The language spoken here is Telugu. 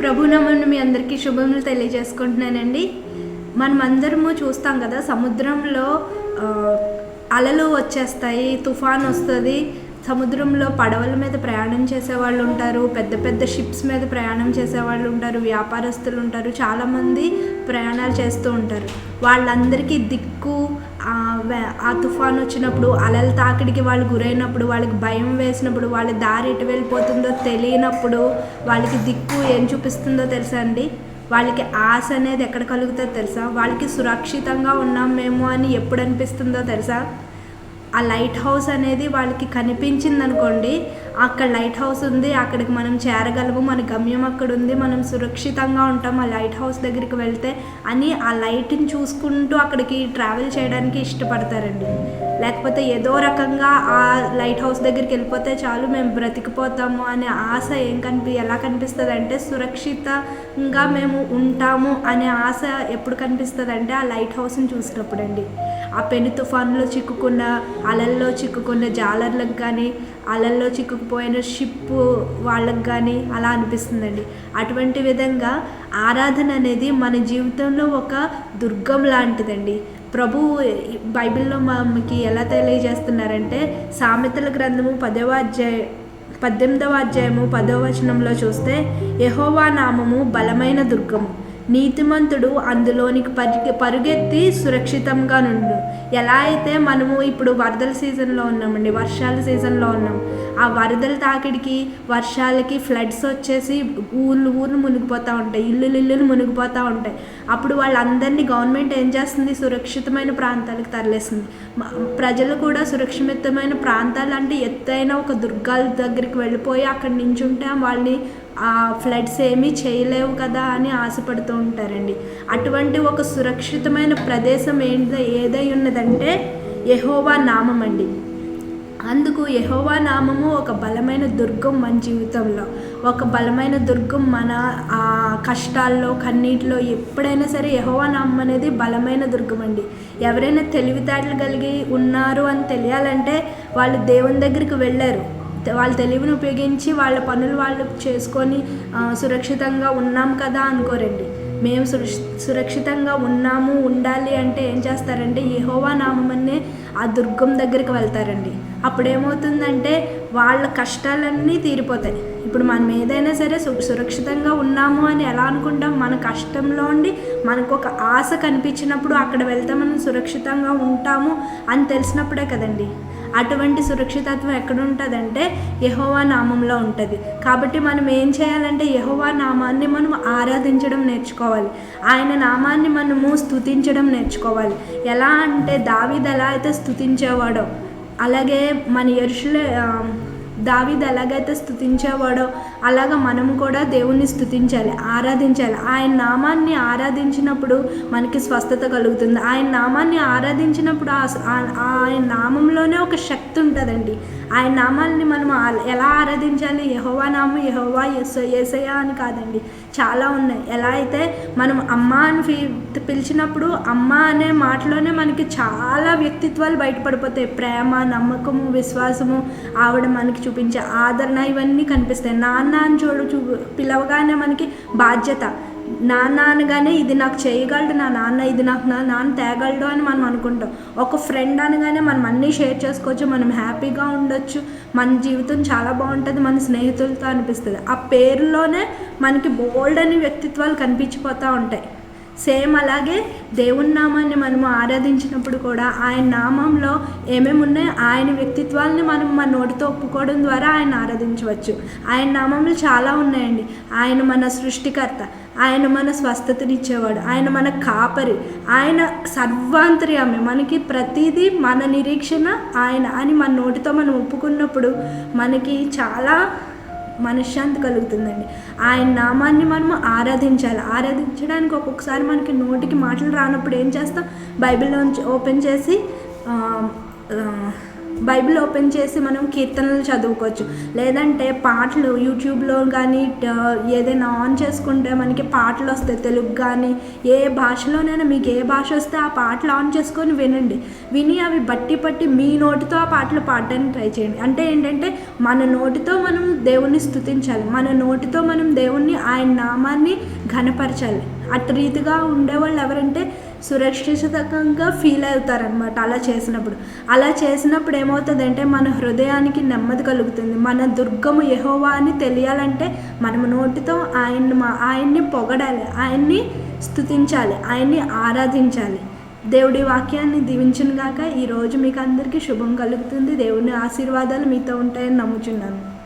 ప్రభునామమున మీ అందరికీ శుభములు తెలియజేసుకుంటున్నానండి. మనమందరము చూస్తాం కదా, సముద్రంలో అలలు వచ్చేస్తాయి, తుఫాన్ వస్తుంది. సముద్రంలో పడవల మీద ప్రయాణం చేసేవాళ్ళు ఉంటారు, పెద్ద పెద్ద షిప్స్ మీద ప్రయాణం చేసేవాళ్ళు ఉంటారు, వ్యాపారస్తులు ఉంటారు, చాలామంది ప్రయాణాలు చేస్తూ ఉంటారు. వాళ్ళందరికీ దిక్కు ఆ తుఫాన్ వచ్చినప్పుడు, అలల తాకిడికి వాళ్ళు గురైనప్పుడు, వాళ్ళకి భయం వేసినప్పుడు, వాళ్ళ దారి ఎటు వెళ్ళిపోతుందో తెలియనప్పుడు వాళ్ళకి దిక్కు ఏం చూపిస్తుందో తెలుసా అండి? వాళ్ళకి ఆశ అనేది ఎక్కడ కలుగుతుందో తెలుసా? వాళ్ళకి సురక్షితంగా ఉన్నాం మేము అని ఎప్పుడు అనిపిస్తుందో తెలుసా? ఆ లైట్ హౌస్ అనేది వాళ్ళకి కనిపించింది అనుకోండి, అక్కడ లైట్ హౌస్ ఉంది, అక్కడికి మనం చేరగలము, మన గమ్యం అక్కడ ఉంది, మనం సురక్షితంగా ఉంటాం ఆ లైట్ హౌస్ దగ్గరికి వెళ్తే అని ఆ లైట్ని చూసుకుంటూ అక్కడికి ట్రావెల్ చేయడానికి ఇష్టపడతారండి. లేకపోతే ఏదో రకంగా ఆ లైట్ హౌస్ దగ్గరికి వెళ్ళిపోతే చాలు మేము బ్రతికిపోతాము అనే ఆశ ఎలా కనిపిస్తుంది అంటే, సురక్షితంగా మేము ఉంటాము అనే ఆశ ఎప్పుడు కనిపిస్తుంది అంటే ఆ లైట్ హౌస్ని చూసినప్పుడు అండి. ఆ పెను తుఫాన్లో చిక్కుకున్న, అలల్లో చిక్కుకున్న జాలర్లకు కానీ, అలల్లో చిక్కుకుపోయిన షిప్ వాళ్ళకు కానీ అలా అనిపిస్తుందండి. అటువంటి విధంగా ఆరాధన అనేది మన జీవితంలో ఒక దుర్గం లాంటిదండి. ప్రభు బైబిల్లో మనకి ఎలా తెలియజేస్తున్నారంటే, సామెతల గ్రంథము 18వ అధ్యాయము 10వ వచనంలో చూస్తే, యెహోవా నామము బలమైన దుర్గము, నీతిమంతుడు అందులోనికి పరుగెత్తి సురక్షితంగా నుండు. ఎలా అయితే మనము ఇప్పుడు వరదల సీజన్లో ఉన్నామండి, వర్షాల సీజన్లో ఉన్నాం. ఆ వరదల తాకిడికి, వర్షాలకి ఫ్లడ్స్ వచ్చేసి ఊర్లు మునిగిపోతూ ఉంటాయి, ఇల్లులు మునిగిపోతూ ఉంటాయి. అప్పుడు వాళ్ళందరినీ గవర్నమెంట్ ఏం చేస్తుంది? సురక్షితమైన ప్రాంతాలకు తరలిస్తుంది. ప్రజలు కూడా సురక్షితమైన ప్రాంతాలు అంటే ఎత్తైన ఒక దుర్గాల దగ్గరికి వెళ్ళిపోయి అక్కడ నించుంటే వాళ్ళని ఆ ఫ్లడ్స్ ఏమీ చేయలేవు కదా అని ఆశపడుతూ ఉంటారండి. అటువంటి ఒక సురక్షితమైన ప్రదేశం ఏదై ఉన్నదంటే యెహోవా నామం అండి. అందుకు యెహోవా నామము ఒక బలమైన దుర్గం మన జీవితంలో, ఒక బలమైన దుర్గం మన ఆ కష్టాల్లో, కన్నీటిలో. ఎప్పుడైనా సరే యెహోవా నామం అనేది బలమైన దుర్గం అండి. ఎవరైనా తెలివితేటలు కలిగి ఉన్నారు అని తెలియాలంటే వాళ్ళు దేవుని దగ్గరికి వెళ్ళారు, వాళ్ళ తెలివిని ఉపయోగించి వాళ్ళ పనులు వాళ్ళు చేసుకొని సురక్షితంగా ఉన్నాం కదా అనుకోరండి. మేము సురక్షితంగా ఉండాలి అంటే ఏం చేస్తారంటే యెహోవా నామమునే ఆ దుర్గం దగ్గరికి వెళ్తారండి. అప్పుడేమవుతుందంటే వాళ్ళ కష్టాలన్నీ తీరిపోతాయి. ఇప్పుడు మనం ఏదైనా సరే సురక్షితంగా ఉన్నాము అని ఎలా అనుకుంటాం? మన కష్టంలో ఉండి మనకు ఒక ఆశ కనిపించినప్పుడు అక్కడ వెళ్తే మనం సురక్షితంగా ఉంటాము అని తెలిసినప్పుడే కదండి. అటువంటి సురక్షితత్వం ఎక్కడ ఉంటుందంటే యెహోవా నామంలో ఉంటుంది. కాబట్టి మనం ఏం చేయాలంటే యెహోవా నామాన్ని మనం ఆరాధించడం నేర్చుకోవాలి. ఆయన నామాన్ని మనము స్తుతించడం నేర్చుకోవాలి. ఎలా అంటే దావీదు ఎలా అయితే స్తుతించేవాడో, అలాగే మన దావీదు ఎలాగైతే స్తుతించేవాడో అలాగా మనము కూడా దేవుణ్ణి స్తుతించాలి, ఆరాధించాలి. ఆయన నామాన్ని ఆరాధించినప్పుడు మనకి స్వస్థత కలుగుతుంది. ఆయన నామాన్ని ఆరాధించినప్పుడు ఆయన నామంలోనే ఒక శక్తి ఉంటుందండి. ఆయన నామాన్ని మనం ఎలా ఆరాధించాలి? యెహోవా నామం యెహోవా యేసయ్య అని కాదండి, చాలా ఉన్నాయి. ఎలా అయితే మనం అమ్మ అని పిలిచినప్పుడు అమ్మ అనే మాటలోనే మనకి చాలా వ్యక్తిత్వాలు బయటపడిపోతాయి. ప్రేమ, నమ్మకము, విశ్వాసము, ఆవిడ మనకి చూపించే ఆదరణ, ఇవన్నీ కనిపిస్తాయి. నాన్న అని పిలవగానే మనకి బాధ్యత. నాన్న అనగానే ఇది నాకు చేయగలడు నా నాన్న, ఇది నాకు నా నాన్న తేగలడు అని మనం అనుకుంటాం. ఒక ఫ్రెండ్ అనగానే మనం అన్నీ షేర్ చేసుకోవచ్చు, మనం హ్యాపీగా ఉండొచ్చు, మన జీవితం చాలా బాగుంటుంది మన స్నేహితులతో అనిపిస్తుంది. ఆ పేరులోనే మనకి బోల్డ్ అని వ్యక్తిత్వాలు కనిపించిపోతూ ఉంటాయి. సేమ్ అలాగే దేవుని నామాన్ని మనము ఆరాధించినప్పుడు కూడా ఆయన నామంలో ఏమేమి ఉన్నాయో ఆయన వ్యక్తిత్వాలని మనం మన నోటితో ఒప్పుకోవడం ద్వారా ఆయన ఆరాధించవచ్చు. ఆయన నామంలో చాలా ఉన్నాయండి. ఆయన మన సృష్టికర్త, ఆయన మన స్వస్థతనిచ్చేవాడు, ఆయన మన కాపరి, ఆయన సర్వాంతర్యామి, మనకి ప్రతిదీ మన నిరీక్షణ ఆయన అని మన నోటితో మనం ఒప్పుకున్నప్పుడు మనకి చాలా మనశ్శాంతి కలుగుతుందండి. ఆయన నామాన్ని మనము ఆరాధించడానికి ఒక్కొక్కసారి మనకి నోటికి మాటలు రానప్పుడు ఏం చేస్తాం? బైబిల్లో ఓపెన్ చేసి బైబిల్ ఓపెన్ చేసి మనం కీర్తనలు చదువుకోవచ్చు. లేదంటే పాటలు యూట్యూబ్లో కానీ ఏదైనా ఆన్ చేసుకుంటే మనకి పాటలు వస్తాయి. తెలుగు కానీ ఏ భాషలోనైనా మీకు ఏ భాష వస్తే ఆ పాటలు ఆన్ చేసుకొని వినండి. విని అవి బట్టి మీ నోటితో ఆ పాటలు పాడడానికి ట్రై చేయండి. అంటే ఏంటంటే మన నోటితో మనం దేవుణ్ణి స్తుతించాలి, మన నోటితో మనం దేవుణ్ణి ఆయన నామాన్ని ఘనపరచాలి. అటు రీతిగా ఉండేవాళ్ళు ఎవరంటే సురక్షితంగా ఫీల్ అవుతారనమాట. అలా చేసినప్పుడు ఏమవుతుందంటే మన హృదయానికి నెమ్మది కలుగుతుంది. మన దుర్గము యెహోవా అని తెలియాలంటే మనం నోటితో ఆయన్ని పొగడాలి, ఆయన్ని స్తుతించాలి, ఆయన్ని ఆరాధించాలి. దేవుడి వాక్యాన్ని దీవించును గాక. ఈరోజు మీకు అందరికీ శుభం కలుగుతుంది. దేవుని ఆశీర్వాదాలు మీతో ఉంటాయని నమ్ముచున్నాను.